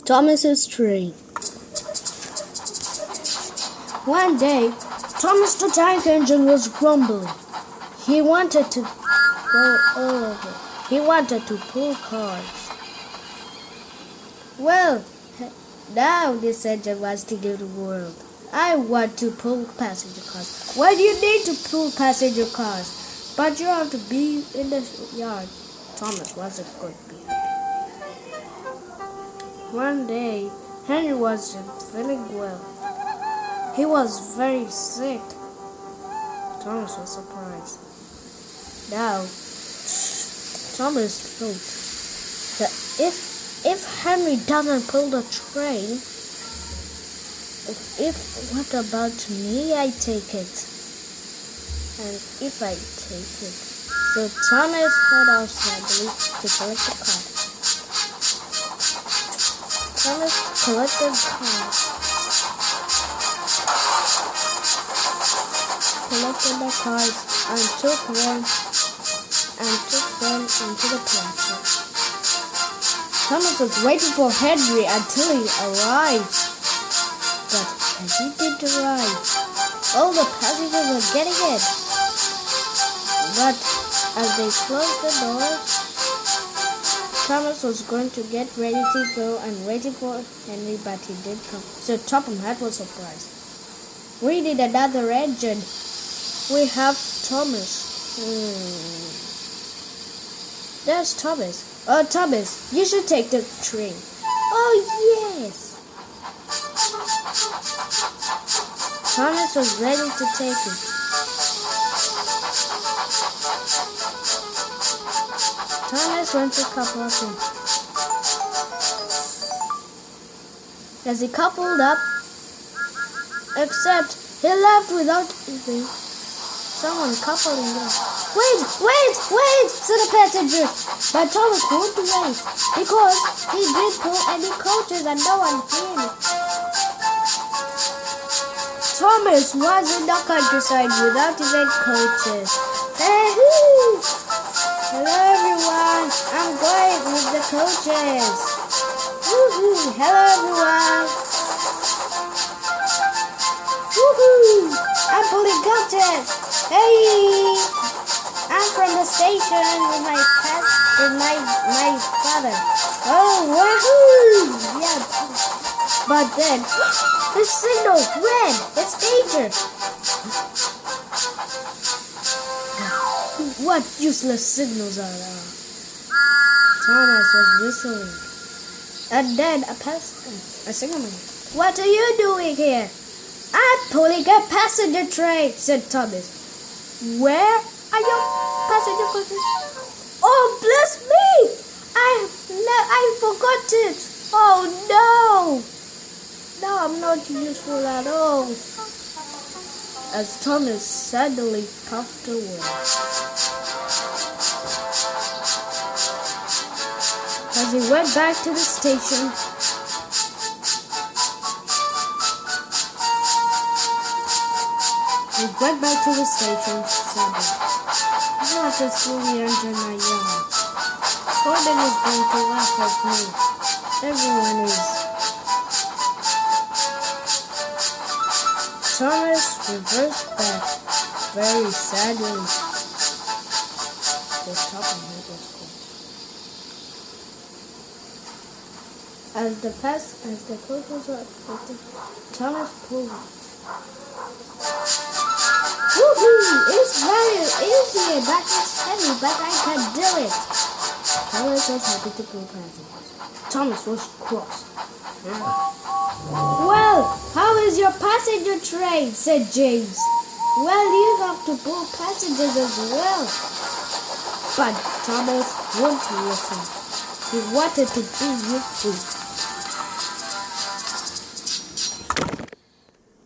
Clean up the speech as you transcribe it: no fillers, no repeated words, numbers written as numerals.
Thomas's train. One day, Thomas the Tank Engine was grumbling. He wanted to go over. He wanted to pull cars. Well, now this engine wants to go to the world. I want to pull passenger cars. Why do you need to pull passenger cars? But you have to be in the yard. Thomas wasn't going to be happy. One day, Henry wasn't feeling well. He was very sick. Thomas was surprised. Now, Thomas thought that if Henry doesn't pull the train, what about me? I take it. And if I take it, so Thomas went out sadly to collect the car. Thomas collected the cars and took them into the platform. Thomas was waiting for Henry until he arrived. But as he did arrive, all the passengers were getting in. But as they closed the doors, Thomas was going to get ready to go and waiting for Henry, but he didn't come. So Topham Hatt was surprised. We need another engine. We have Thomas. There's Thomas. Oh, Thomas, you should take the train. Oh, yes. Thomas was ready to take it. Thomas went to couple him. As he coupled up, except he left without even someone coupling up. Wait, said the passenger. But Thomas wouldn't wait because he didn't pull any coaches and no one came. Thomas was in the countryside without even coaches. Hey-hoo! Hello everyone, I'm going with the coaches. Woohoo! Hello everyone. Woohoo! I'm pulling coaches. Hey! I'm from the station with my father. Oh, woohoo! Yeah. But then, the signal, red, it's danger. What useless signals are there? Thomas was whistling. And then a signalman. What are you doing here? I'm pulling a passenger train, said Thomas. Where are your passenger coaches? Oh, bless me! I forgot it. Oh no! Now I'm not useful at all. As Thomas sadly puffed away. As he went back to the station, sadly. What a silly engine I am. Gordon is going to laugh at me. Everyone is. Thomas reversed back very sadly. The Topham Hatt was close. As the coaches were affected, Thomas pulled it. Woohoo! It's very easy, but it's heavy, but I can do it. Thomas was happy to pull passengers. Thomas was cross. Well, how is your passenger train? Said James. Well, you have to pull passengers as well. But Thomas wouldn't listen. He wanted to be useful.